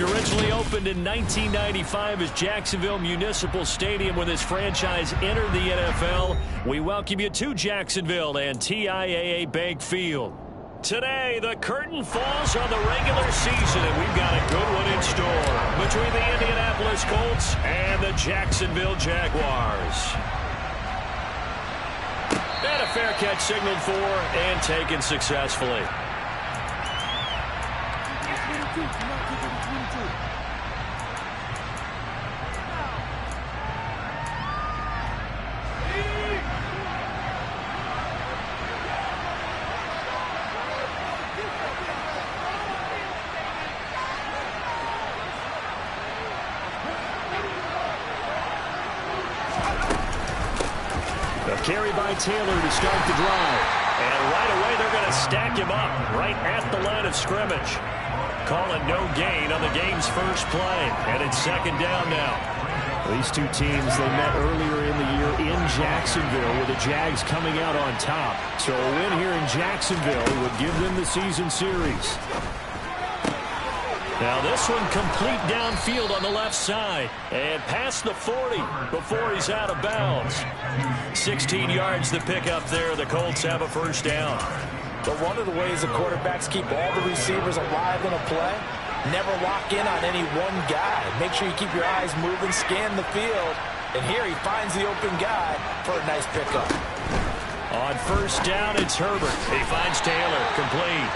Originally opened in 1995 as Jacksonville Municipal Stadium when this franchise entered the NFL, we welcome you to Jacksonville and TIAA Bank Field. Today, the curtain falls on the regular season, and we've got a good one in store between the Indianapolis Colts and the Jacksonville Jaguars. And a fair catch signaled for and taken successfully. Carry by Taylor to start the drive. And right away, they're going to stack him up right at the line of scrimmage. Calling no gain on the game's first play. And it's second down now. These two teams, they met earlier in the year in Jacksonville with the Jags coming out on top. So a win here in Jacksonville would give them the season series. Now this one complete downfield on the left side. And past the 40 before he's out of bounds. 16 yards to pick up there. The Colts have a first down. But one of the ways the quarterbacks keep all the receivers alive in a play, never lock in on any one guy. Make sure you keep your eyes moving, scan the field. And here he finds the open guy for a nice pickup. On first down, it's Herbert. He finds Taylor, complete.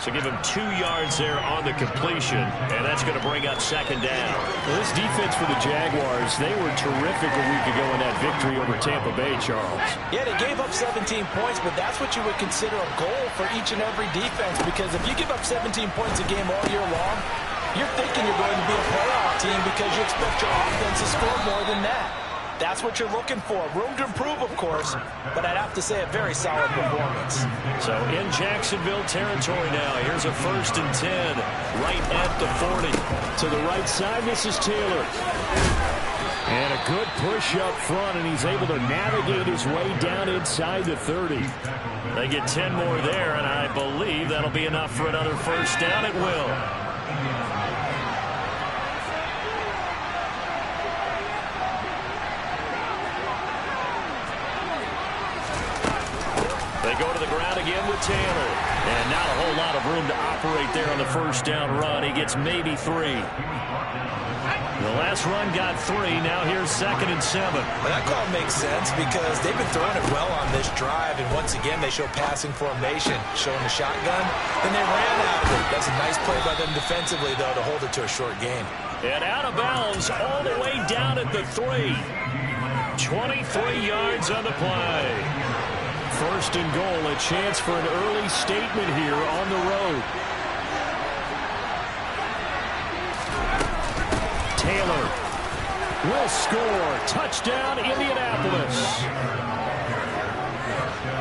So give him 2 yards there on the completion, and that's going to bring up second down. Well, this defense for the Jaguars, they were terrific a week ago in that victory over Tampa Bay, Charles. Yeah, they gave up 17 points, but that's what you would consider a goal for each and every defense, because if you give up 17 points a game all year long, you're thinking you're going to be a playoff team because you expect your offense to score more than that. That's what you're looking for. Room to improve, of course, but I'd have to say a very solid performance. So in Jacksonville territory now, here's a 1st and 10 right at the 40. To the right side, this is Taylor. And a good push up front, and he's able to navigate his way down inside the 30. They get 10 more there, and I believe that'll be enough for another first down. It will. They go to the ground again with Taylor. And not a whole lot of room to operate there on the first down run. He gets maybe 3. The last run got 3. Now here's 2nd and 7. Well, that call makes sense because they've been throwing it well on this drive. And once again, they show passing formation, showing the shotgun. And they ran out of it. That's a nice play by them defensively, though, to hold it to a short gain. And out of bounds all the way down at the 3. 23 yards on the play. 1st and goal, a chance for an early statement here on the road. Taylor will score. Touchdown, Indianapolis.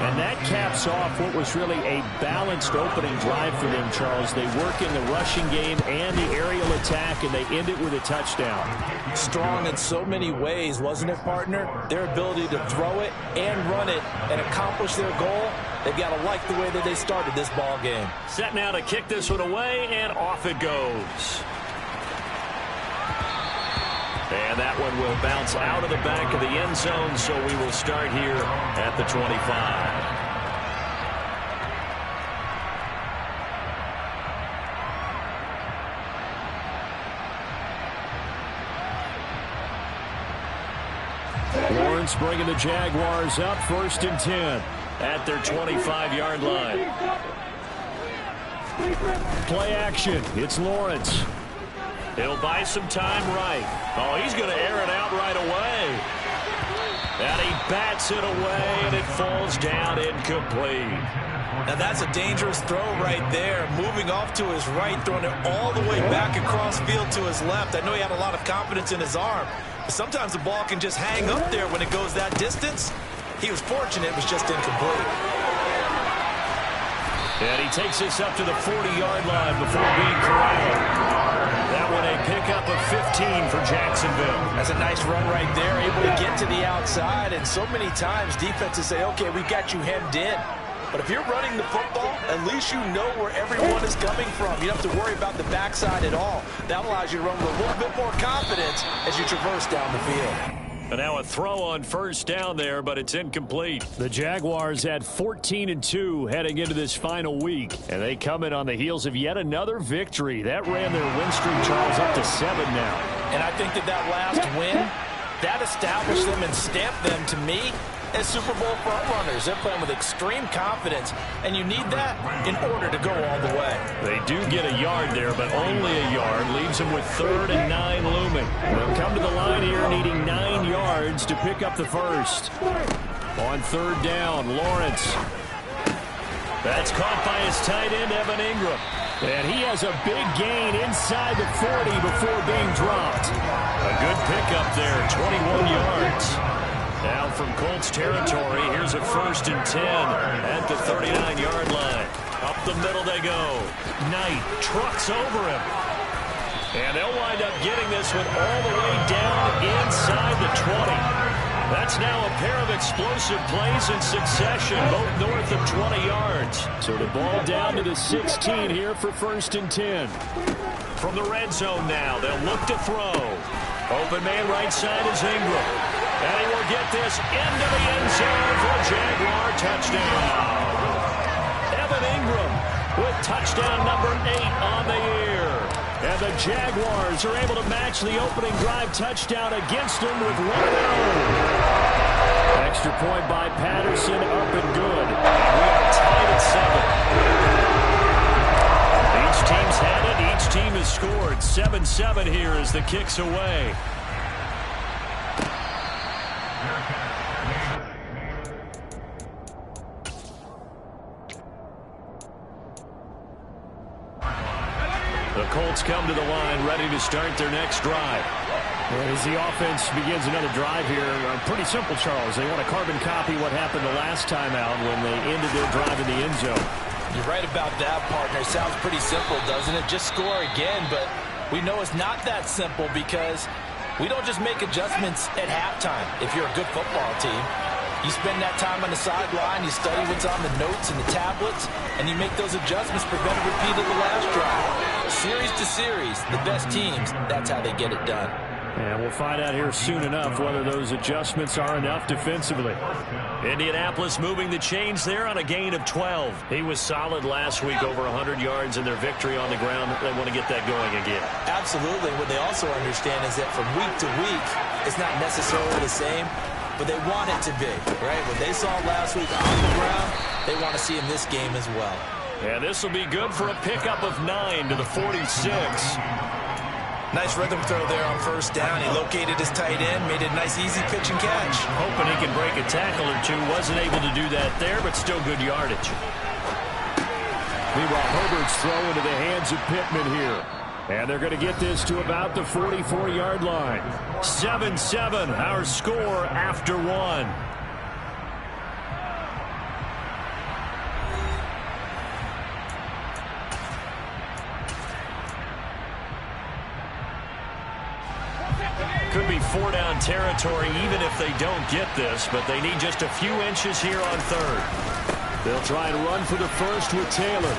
And that caps off what was really a balanced opening drive for them, Charles. They work in the rushing game and the aerial attack, and they end it with a touchdown. Strong in so many ways, wasn't it, partner? Their ability to throw it and run it and accomplish their goal, they've got to like the way that they started this ball game. Set now to kick this one away, and off it goes. And that one will bounce out of the back of the end zone, so we will start here at the 25. Lawrence bringing the Jaguars up, 1st and 10. At their 25-yard line. Play action. It's Lawrence. He'll buy some time right. Oh, he's going to air it out right away. And he bats it away, and it falls down incomplete. Now that's a dangerous throw right there. Moving off to his right, throwing it all the way back across field to his left. I know he had a lot of confidence in his arm. But sometimes the ball can just hang up there when it goes that distance. He was fortunate it was just incomplete. And he takes this up to the 40-yard line before being corralled. That one a pickup of 15 for Jacksonville. That's a nice run right there, able to get to the outside. And so many times defenses say, okay, we got you hemmed in. But if you're running the football, at least you know where everyone is coming from. You don't have to worry about the backside at all. That allows you to run with a little bit more confidence as you traverse down the field. And now a throw on first down there, but it's incomplete. The Jaguars had 14-2 heading into this final week, and they come in on the heels of yet another victory. That ran their win streak, Charles, up to 7 now. And I think that last win, that established them and stamped them, to me, as Super Bowl frontrunners. They're playing with extreme confidence, and you need that in order to go all the way. They do get a yard there, but only a yard. Leaves them with 3rd and 9 looming. They'll come to the line here needing 9 yards to pick up the first. On 3rd down, Lawrence. That's caught by his tight end, Evan Ingram. And he has a big gain inside the 40 before being dropped. A good pickup there, 21 yards. Now from Colts territory, here's a 1st and 10 at the 39-yard line. Up the middle they go. Knight trucks over him. And they'll wind up getting this one all the way down inside the 20. That's now a pair of explosive plays in succession, both north of 20 yards. So the ball down to the 16 here for 1st and 10. From the red zone now, they'll look to throw. Open man right side is Ingram. And he will get this into the end zone for a Jaguar touchdown. Evan Ingram with touchdown number 8 on the year. And the Jaguars are able to match the opening drive touchdown against them with one of their own. Extra point by Patterson, up and good. And we are tied at 7. Each team's had it. Each team has scored. 7-7 here as the kick's away. The Colts come to the line ready to start their next drive. And as the offense begins another drive here, pretty simple, Charles. They want to carbon copy what happened the last time out when they ended their drive in the end zone. You're right about that, partner. It sounds pretty simple, doesn't it? Just score again, but we know it's not that simple because we don't just make adjustments at halftime if you're a good football team. You spend that time on the sideline, you study what's on the notes and the tablets, and you make those adjustments, prevent a repeat of the last drive. Series to series, the best teams, that's how they get it done. And we'll find out here soon enough whether those adjustments are enough defensively. Indianapolis moving the chains there on a gain of 12. He was solid last week, over 100 yards in their victory on the ground. They want to get that going again. Absolutely. What they also understand is that from week to week, it's not necessarily the same, but they want it to be, right? What they saw last week on the ground, they want to see in this game as well. And this will be good for a pickup of 9 to the 46. Nice rhythm throw there on 1st down. He located his tight end, made a nice easy pitch and catch. Hoping he can break a tackle or two. Wasn't able to do that there, but still good yardage. Meanwhile, Herbert's throw into the hands of Pittman here. And they're going to get this to about the 44-yard line. 7-7, our score after 1. Could be 4-down territory even if they don't get this, but they need just a few inches here on 3rd. They'll try and run for the first with Taylor.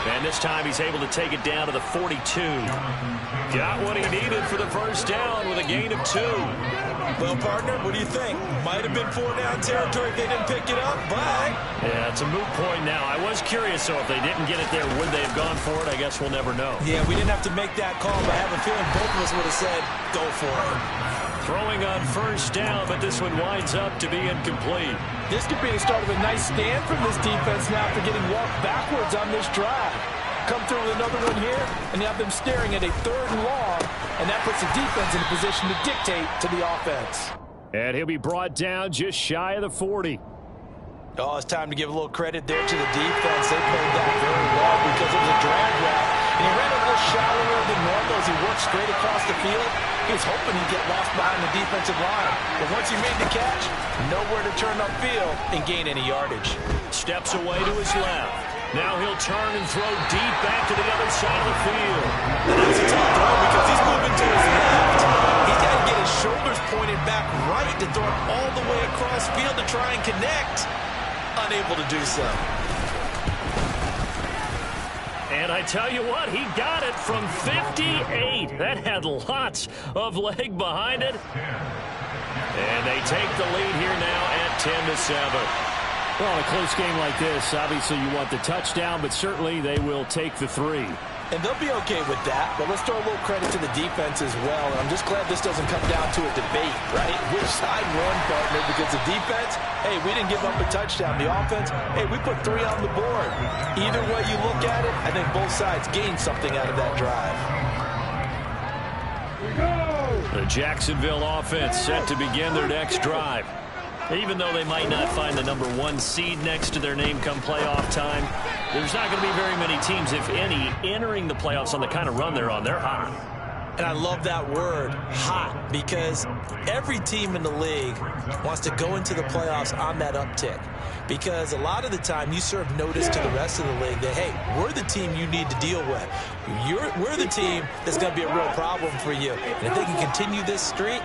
And this time he's able to take it down to the 42. Got what he needed for the first down with a gain of 2. Well, partner, what do you think? Might have been 4-down territory if they didn't pick it up, but... Yeah, it's a moot point now. I was curious, so if they didn't get it there, would they have gone for it? I guess we'll never know. Yeah, we didn't have to make that call, but I have a feeling both of us would have said, go for it. Throwing on first down, but this one winds up to be incomplete. This could be the start of a nice stand from this defense now after getting walked backwards on this drive. Come through with another one here, and you have them staring at a 3rd and long, and that puts the defense in a position to dictate to the offense. And he'll be brought down just shy of the 40. Oh, it's time to give a little credit there to the defense. They played that very well because it was a drag route, and he ran a little shallower than normal as he worked straight across the field. He was hoping he'd get lost behind the defensive line, but once he made the catch, nowhere to turn upfield and gain any yardage. Steps away to his left. Now he'll turn and throw deep back to the other side of the field. That's a tough throw because he's moving to his left. He's got to get his shoulders pointed back right to throw it all the way across field to try and connect. unable to do so. And I tell you what, he got it from 58. That had lots of leg behind it. And they take the lead here now at 10-7. Well, in a close game like this, obviously you want the touchdown, but certainly they will take the 3. And they'll be okay with that, but let's throw a little credit to the defense as well. And I'm just glad this doesn't come down to a debate, right? Which side won, partner? Because the defense, hey, we didn't give up a touchdown. The offense, hey, we put 3 on the board. Either way you look at it, I think both sides gained something out of that drive. The Jacksonville offense set to begin their next drive. Even though they might not find the number 1 seed next to their name come playoff time, there's not going to be very many teams, if any, entering the playoffs on the kind of run they're on. They're hot. And I love that word, hot, because every team in the league wants to go into the playoffs on that uptick. Because a lot of the time you serve notice to the rest of the league that, hey, we're the team you need to deal with. We're the team that's going to be a real problem for you. And if they can continue this streak,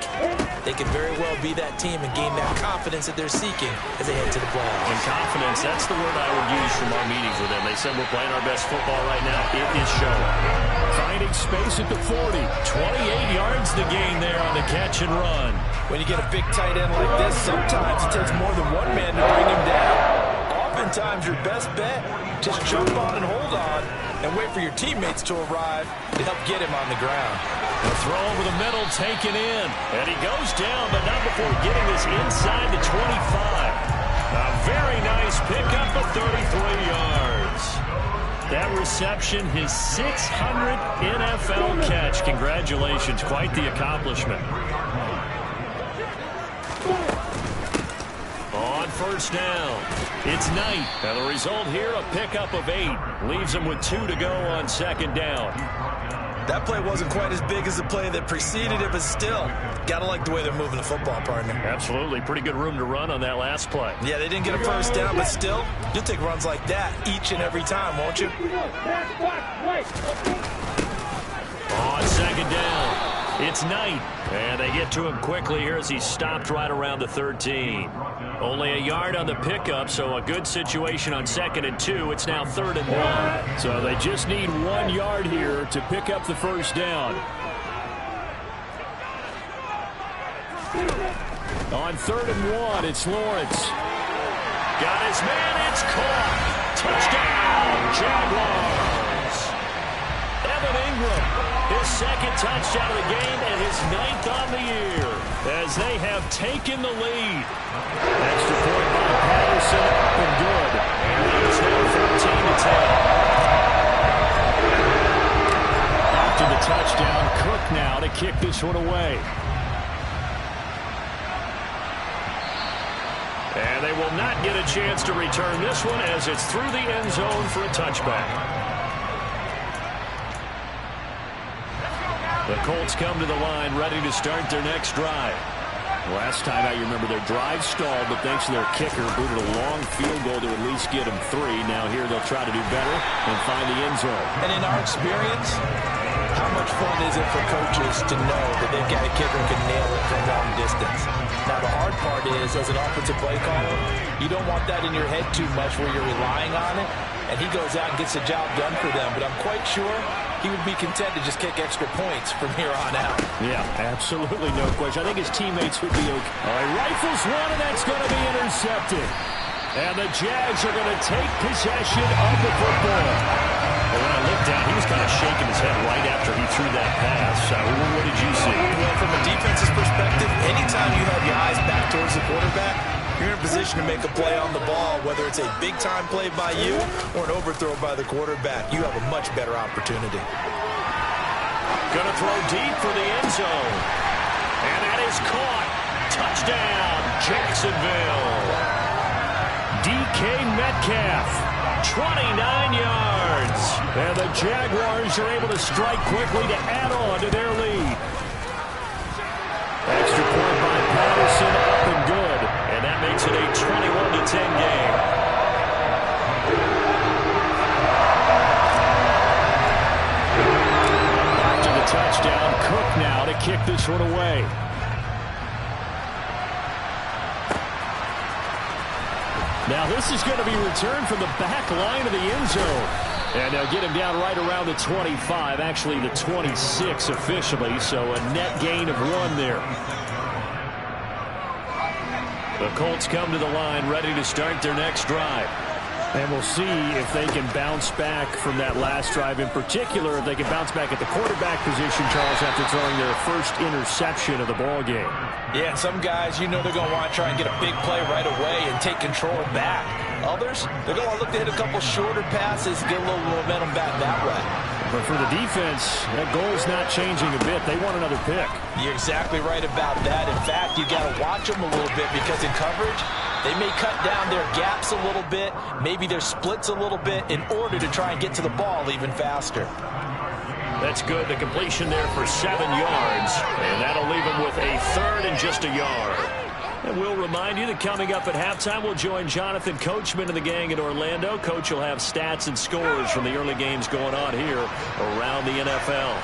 they can very well be that team and gain that confidence that they're seeking as they head to the playoffs. And confidence, that's the word I would use from our meetings with them. They said we're playing our best football right now. It is showing. Finding space at the 40. 28 yards to gain there on the catch and run. When you get a big tight end like this, sometimes it takes more than one man to bring him down. Oftentimes, your best bet, just jump on and hold on and wait for your teammates to arrive to help get him on the ground. The throw over the middle taken in. And he goes down, but not before getting this inside the 25. A very nice pickup of 33 yards. That reception, his 600th NFL catch. Congratulations. Quite the accomplishment. On first down, it's Knight. And the result here, a pickup of 8. Leaves him with 2 to go on second down. That play wasn't quite as big as the play that preceded it, but still, gotta like the way they're moving the football, partner. Absolutely. Pretty good room to run on that last play. Yeah, they didn't get a first down, but still, you'll take runs like that each and every time, won't you? On second down, it's Knight. And they get to him quickly here as he stopped right around the 13. Only a yard on the pickup, so a good situation on 2nd and 2. It's now 3rd and 1. So they just need 1 yard here to pick up the first down. On 3rd and 1, it's Lawrence. Got his man, it's caught. Touchdown, Jaguars. Evan Ingram, his 2nd touchdown of the game and his 9th on the year as they have taken the lead. Extra point by Patterson, up and good. And it's now 14-10. After the touchdown, Cook now to kick this one away. And they will not get a chance to return this one as it's through the end zone for a touchback. The Colts come to the line ready to start their next drive. Last time out, you remember their drive stalled, but thanks to their kicker, booted a long field goal to at least get them 3. Now here they'll try to do better and find the end zone. And in our experience, how much fun is it for coaches to know that they've got a kicker who can nail it from long distance? Now the hard part is, as an offensive play caller, you don't want that in your head too much where you're relying on it, and he goes out and gets the job done for them. But I'm quite sure he would be content to just kick extra points from here on out. Yeah, absolutely no question. I think his teammates would be okay. All right, rifles one, and that's going to be intercepted. And the Jags are going to take possession of the football. Well, when I looked down, he was kind of shaking his head right after he threw that pass. What did you see? Well, from a defense's perspective, anytime you have your eyes back towards the quarterback, you're in a position to make a play on the ball, whether it's a big-time play by you or an overthrow by the quarterback. You have a much better opportunity. Going to throw deep for the end zone. And that is caught. Touchdown, Jacksonville. DK Metcalf, 29 yards. And the Jaguars are able to strike quickly to add on to their lead. Extra point by Patterson, up and good. And that makes it a 21-10 game. After the touchdown, Cook now to kick this one away. Now this is going to be returned from the back line of the end zone. And they'll get him down right around the 25, actually the 26 officially, so a net gain of 1 there. The Colts come to the line ready to start their next drive. And we'll see if they can bounce back from that last drive. In particular, if they can bounce back at the quarterback position, Charles, after throwing their first interception of the ball game. Yeah, some guys, you know they're going to want to try and get a big play right away and take control back. Others, they're going to look to hit a couple shorter passes, get a little momentum back that way. But for the defense, that goal's not changing a bit. They want another pick. You're exactly right about that. In fact, you got to watch them a little bit because in coverage, they may cut down their gaps a little bit, maybe their splits a little bit in order to try and get to the ball even faster. That's good. The completion there for 7 yards. And that'll leave him with a third and just a yard. And we'll remind you that coming up at halftime, we'll join Jonathan Coachman and the gang in Orlando. Coach will have stats and scores from the early games going on here around the NFL.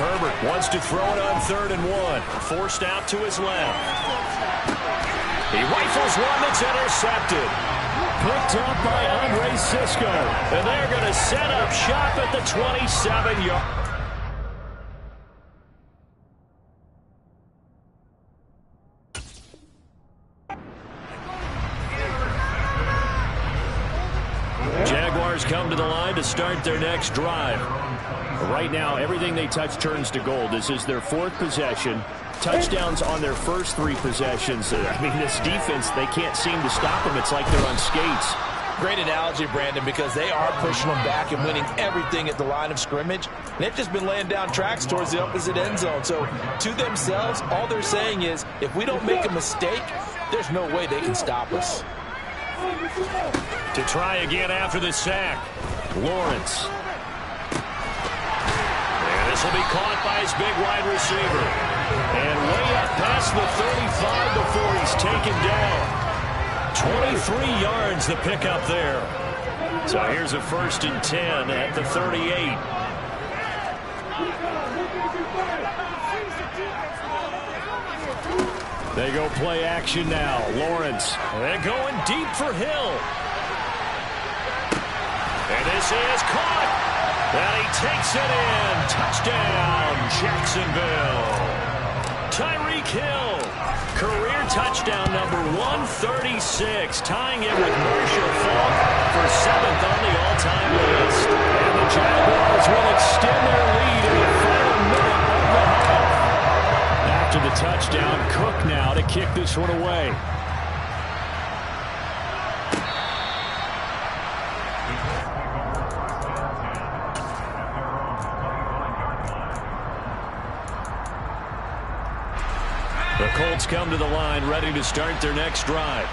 Herbert wants to throw it on 3rd and 1. Forced out to his left. He rifles one that's intercepted. Picked up by Andre Sisco. And they're going to set up shop at the 27-yard. Jaguars come to the line to start their next drive. Right now, everything they touch turns to gold. This is their 4th possession. Touchdowns on their first 3 possessions. I mean, this defense, they can't seem to stop them. It's like they're on skates. Great analogy, Brandon, because they are pushing them back and winning everything at the line of scrimmage. And they've just been laying down tracks towards the opposite end zone. So, to themselves, all they're saying is, if we don't make a mistake, there's no way they can stop us. To try again after the sack, Lawrence. And this will be caught by his big wide receiver. And way up past the 35 before he's taken down. 23 yards the pickup there. So here's a 1st and 10 at the 38. They go play action now. Lawrence. They're going deep for Hill. And this is caught. And he takes it in. Touchdown, Jacksonville. Tyreek Hill. Career touchdown number 136. Tying it with Marshall Faulk for 7th on the all-time list. And the Jaguars will extend their lead in the final minute of the half. After the touchdown, Cook now to kick this one away. The Colts come to the line ready to start their next drive.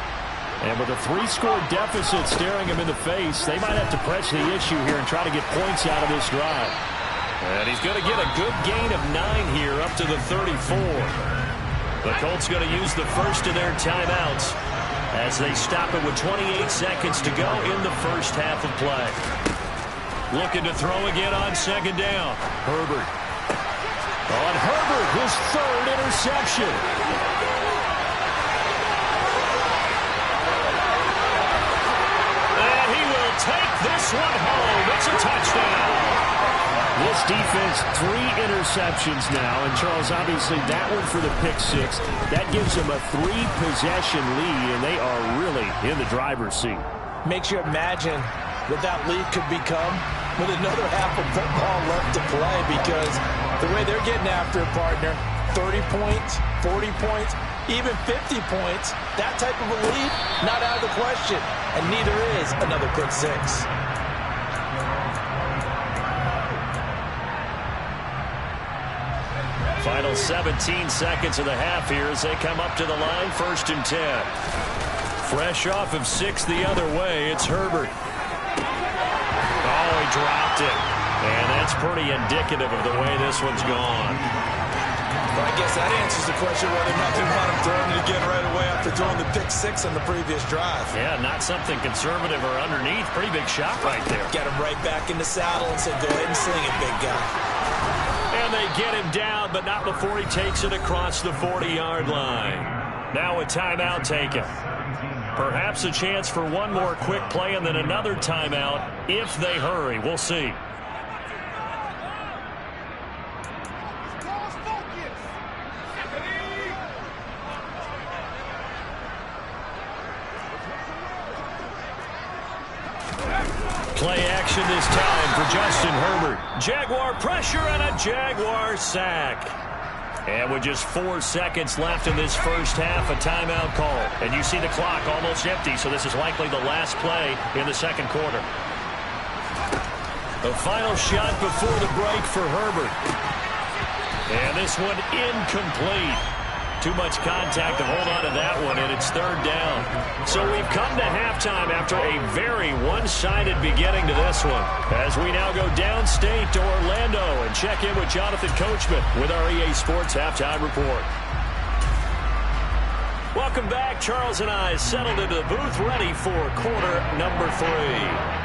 And with a 3-score deficit staring them in the face, they might have to press the issue here and try to get points out of this drive. And he's going to get a good gain of 9 here up to the 34. The Colts going to use the first of their timeouts as they stop it with 28 seconds to go in the first half of play. Looking to throw again on 2nd down. Herbert. On Herbert, his 3rd interception. And he will take this one home. It's a touchdown. This defense, 3 interceptions now. And, Charles, obviously that one for the pick-6. That gives them a 3-possession lead, and they are really in the driver's seat. Makes you imagine what that lead could become with another half of football left to play, because the way they're getting after it, partner, 30 points, 40 points, even 50 points, that type of a lead, not out of the question. And neither is another pick-6. Final 17 seconds of the half here as they come up to the line, 1st and 10. Fresh off of 6 the other way, it's Herbert. Oh, he dropped it. And that's pretty indicative of the way this one's gone. Well, I guess that answers the question whether or not they want him throwing it again right away after throwing the pick-6 on the previous drive. Yeah, not something conservative or underneath. Pretty big shot right there. Get him right back in the saddle and said, go ahead and sling it, big guy. And they get him down, but not before he takes it across the 40-yard line. Now a timeout taken. Perhaps a chance for one more quick play and then another timeout if they hurry. We'll see. Play action this time for Justin Herbert. Jaguar pressure and a Jaguar sack. And with just 4 seconds left in this first half, a timeout call. And you see the clock almost empty, so this is likely the last play in the second quarter. The final shot before the break for Herbert. And this one incomplete. Too much contact to hold on to that one, and it's third down. So we've come to halftime after a very one-sided beginning to this one. As we now go downstate to Orlando and check in with Jonathan Coachman with our EA Sports Halftime Report. Welcome back. Charles and I settled into the booth ready for quarter number 3.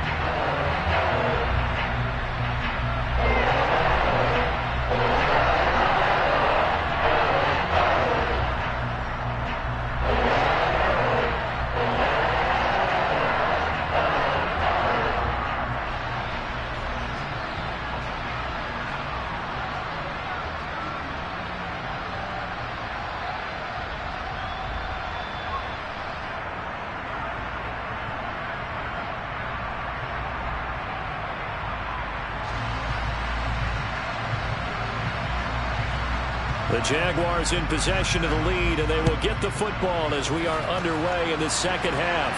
The Jaguars in possession of the lead, and they will get the football as we are underway in the second half.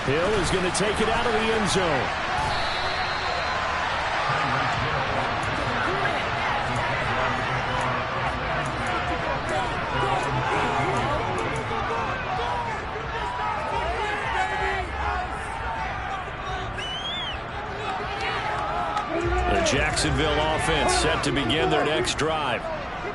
Hill is going to take it out of the end zone. Jacksonville offense set to begin their next drive.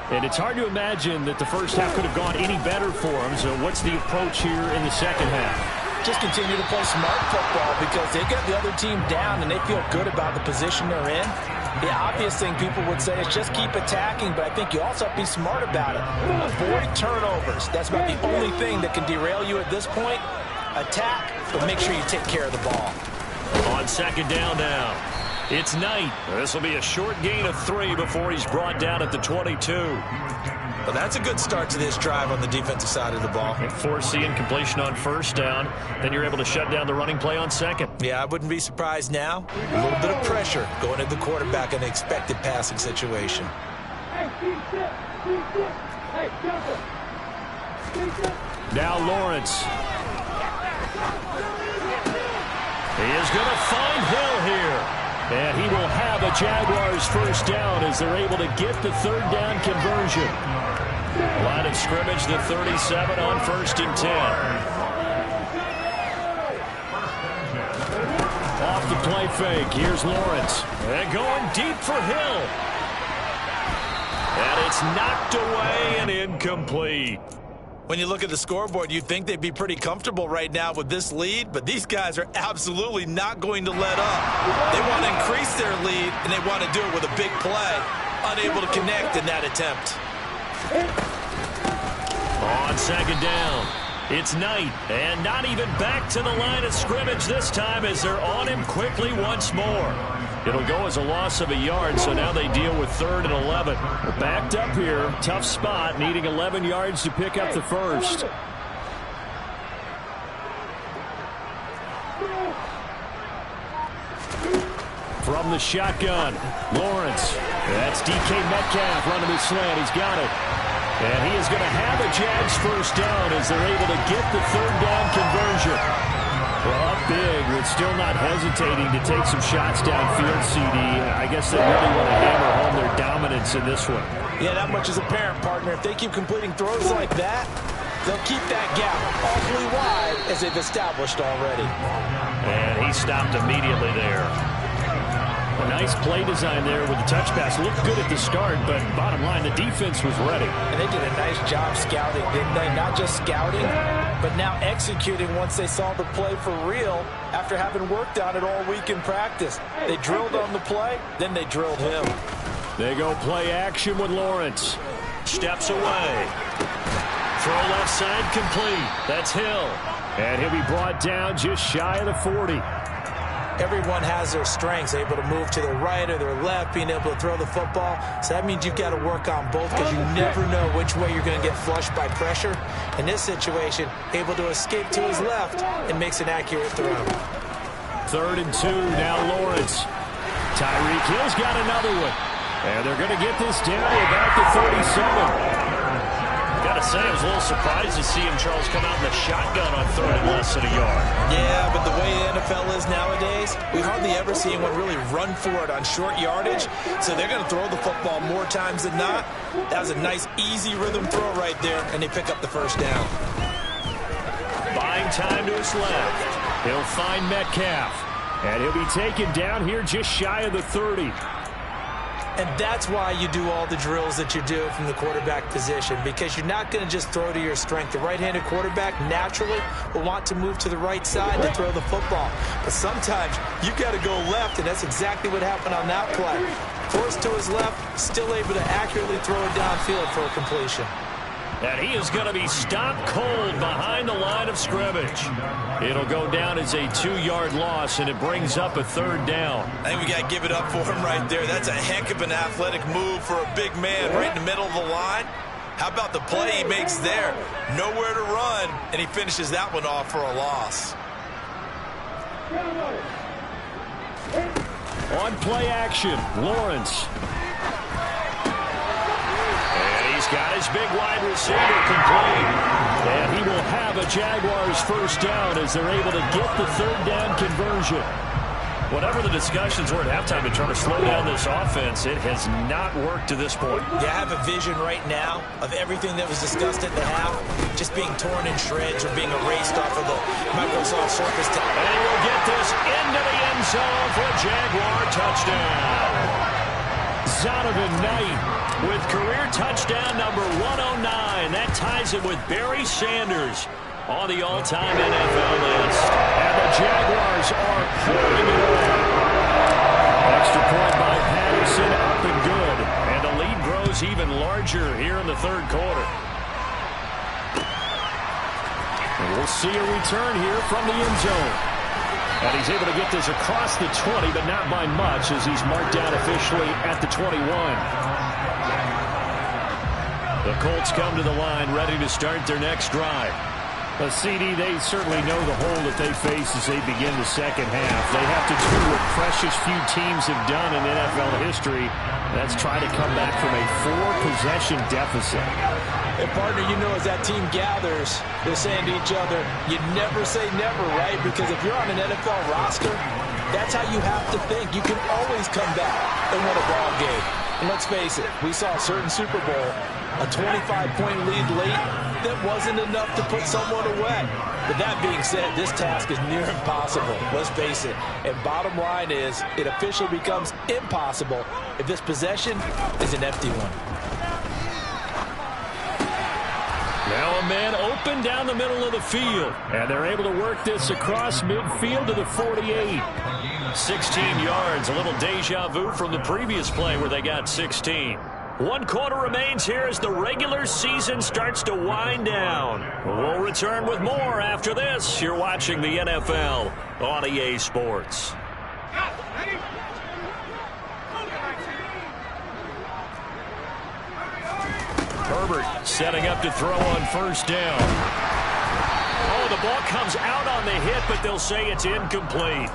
And it's hard to imagine that the first half could have gone any better for them. So what's the approach here in the second half? Just continue to play smart football because they got the other team down and they feel good about the position they're in. The obvious thing people would say is just keep attacking, but I think you also have to be smart about it. Avoid turnovers. That's about the only thing that can derail you at this point. Attack, but make sure you take care of the ball. On second down now. It's Knight. This will be a short gain of 3 before he's brought down at the 22. Well, that's a good start to this drive on the defensive side of the ball. Forcing completion on first down. Then you're able to shut down the running play on second. Yeah, I wouldn't be surprised now. A little bit of pressure going at the quarterback in an expected passing situation. Now Lawrence. He is going to find Hill here. And he will have a Jaguars first down as they're able to get the third down conversion. Line of scrimmage, the 37 on 1st and 10. Off the play fake, here's Lawrence. And going deep for Hill. And it's knocked away and incomplete. When you look at the scoreboard, you'd think they'd be pretty comfortable right now with this lead, but these guys are absolutely not going to let up. They want to increase their lead, and they want to do it with a big play. Unable to connect in that attempt. On second down, it's Knight, and not even back to the line of scrimmage this time as they're on him quickly once more. It'll go as a loss of a yard, so now they deal with 3rd and 11. They're backed up here, tough spot, needing 11 yards to pick up the first. From the shotgun, Lawrence. That's DK Metcalf running the slant. He's got it. And he is going to have a Jags first down as they're able to get the third down conversion. Well, up big, but still not hesitating to take some shots downfield, CD. I guess they really want to hammer home their dominance in this one. Yeah, that much is apparent, partner. If they keep completing throws like that, they'll keep that gap awfully wide as they've established already. And he stopped immediately there. A nice play design there with the touch pass. Looked good at the start, but bottom line, the defense was ready. And they did a nice job scouting, didn't they? Not just scouting, but now executing once they saw the play for real after having worked on it all week in practice. They drilled on the play, then they drilled him. They go play action with Lawrence. steps away. Throw left side complete. That's Hill. And he'll be brought down just shy of the 40. Everyone has their strengths, able to move to their right or their left, being able to throw the football. So that means you've got to work on both because you never know which way you're going to get flushed by pressure. In this situation, able to escape to his left and makes an accurate throw. 3rd and 2, now Lawrence. Tyreek Hill's got another one. And they're going to get this down to about the 37. Gotta say, I was a little surprised to see him, Charles, come out in the shotgun on 3rd and less than a yard. Yeah, but the way the NFL is nowadays, we hardly ever see anyone really run for it on short yardage. So they're going to throw the football more times than not. That was a nice, easy rhythm throw right there, and they pick up the first down. Buying time to his left. He'll find Metcalf. And he'll be taken down here just shy of the 30. And that's why you do all the drills that you do from the quarterback position, because you're not going to just throw to your strength. The right-handed quarterback naturally will want to move to the right side to throw the football. But sometimes you've got to go left, and that's exactly what happened on that play. Forced to his left, still able to accurately throw it downfield for a completion. And he is going to be stopped cold behind the line of scrimmage. It'll go down as a 2-yard loss, and it brings up a 3rd down. I think we got to give it up for him right there. That's a heck of an athletic move for a big man right in the middle of the line. How about the play he makes there? Nowhere to run, and he finishes that one off for a loss. On play action, Lawrence. He's got his big wide receiver complete. And he will have a Jaguars first down as they're able to get the 3rd down conversion. Whatever the discussions were at halftime to try to slow down this offense, it has not worked to this point. Yeah, I have a vision right now of everything that was discussed at the half just being torn in shreds or being erased off of the Microsoft Surface. And he will get this into the end zone for a Jaguar touchdown. Zonovan Knight with career touchdown number 109. That ties him with Barry Sanders on the all-time NFL list. And the Jaguars are pouring it on. Extra point by Patterson, up and good. And the lead grows even larger here in the 3rd quarter. And we'll see a return here from the end zone. And he's able to get this across the 20, but not by much, as he's marked down officially at the 21. The Colts come to the line, ready to start their next drive. CD, they certainly know the hole that they face as they begin the second half. They have to do what precious few teams have done in NFL history. That's try to come back from a 4-possession deficit. And partner, you know, as that team gathers, they're saying to each other, you never say never, right? Because if you're on an NFL roster, that's how you have to think. You can always come back and win a ball game. And let's face it, we saw a certain Super Bowl, a 25-point lead late, that wasn't enough to put someone away. But that being said, this task is near impossible. Let's face it. And bottom line is, it officially becomes impossible if this possession is an empty one. Now a man open down the middle of the field. And they're able to work this across midfield to the 48. 16 yards, a little deja vu from the previous play where they got 16. 1 quarter remains here as the regular season starts to wind down. We'll return with more after this. You're watching the NFL on EA Sports. Herbert setting up to throw on first down. Oh, the ball comes out on the hit, but they'll say it's incomplete.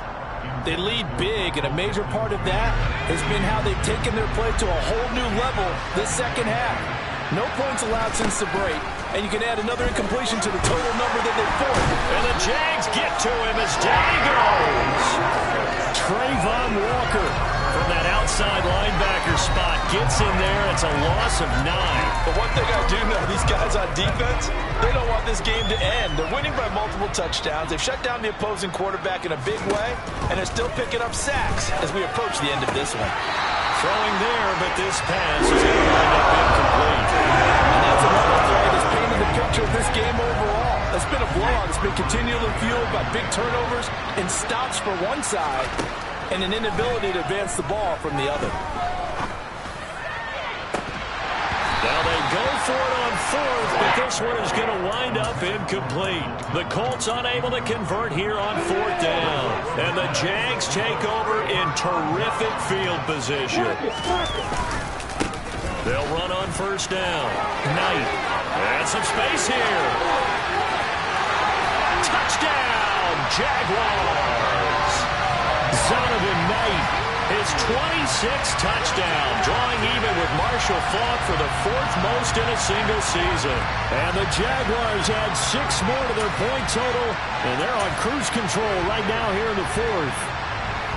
They lead big, and a major part of that has been how they've taken their play to a whole new level this second half. No points allowed since the break, and you can add another incompletion to the total number that they forced. And the Jags get to him as down he goes. Trayvon Walker from that outside linebacker spot gets in there. It's a loss of 9. But one thing I do know, these guys on defense, they don't want this game to end. They're winning by multiple touchdowns. They've shut down the opposing quarterback in a big way, and they're still picking up sacks as we approach the end of this one. Throwing there, but this pass is going to wind up incomplete. And that's another play that's painted the picture of this game overall. It's been a blowout. It's been continually fueled by big turnovers and stops for one side and an inability to advance the ball from the other. Now they go for it on fourth, but this one is going to wind up incomplete. The Colts unable to convert here on fourth down. And the Jags take over in terrific field position. They'll run on first down. Knight. And some space here. Touchdown, Jaguars. Zonovan Knight. His 26th touchdown, drawing even with Marshall Faulk for the fourth most in a single season. And the Jaguars add 6 more to their point total, and they're on cruise control right now here in the fourth.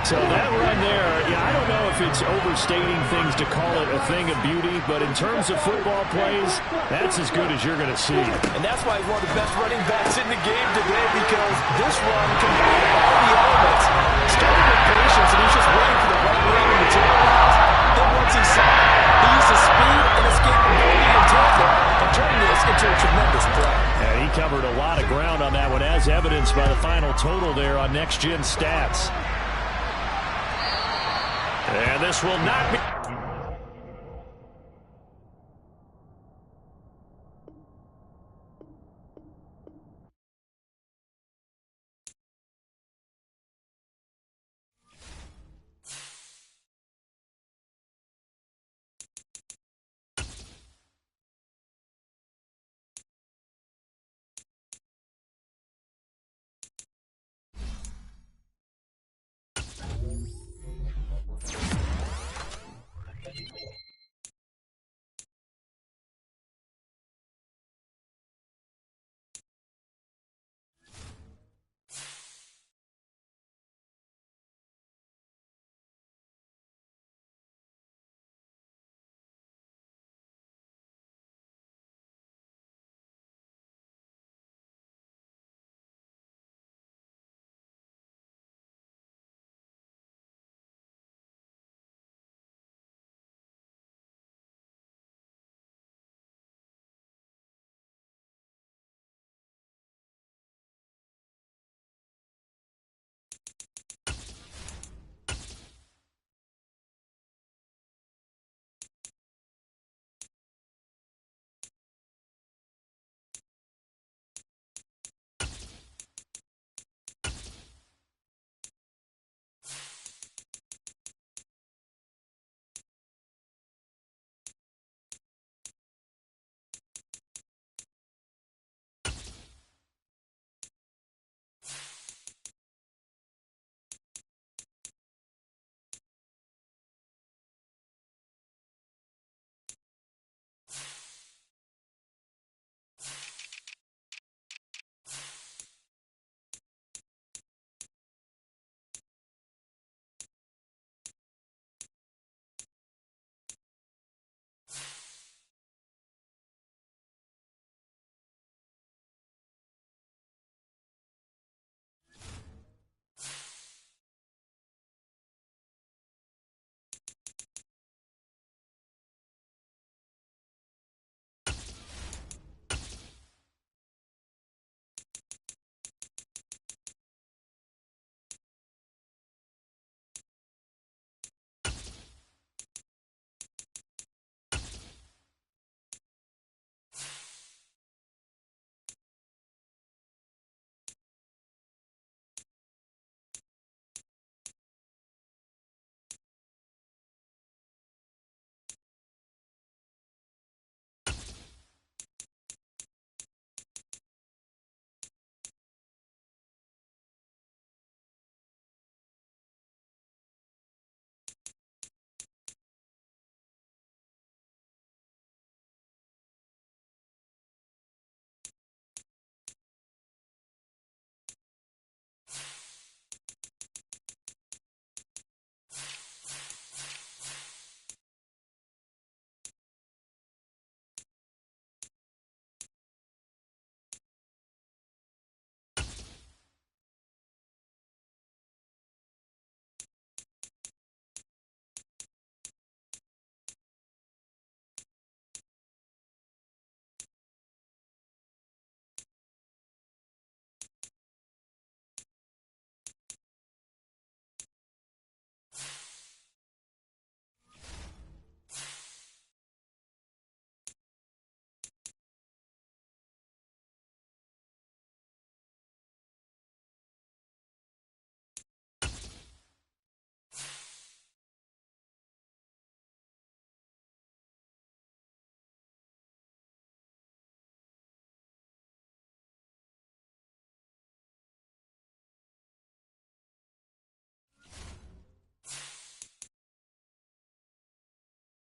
So that run there, I don't know if it's overstating things to call it a thing of beauty, but in terms of football plays, that's as good as you're going to see. And that's why he's one of the best running backs in the game today, because this run combined all the elements. Started with patience, and he's just waiting for the right way to materialize. Then once he saw it, he used his speed and escapability and tempo and turned this into a tremendous play. And he covered a lot of ground on that one, as evidenced by the final total there on Next Gen Stats. And this will not be...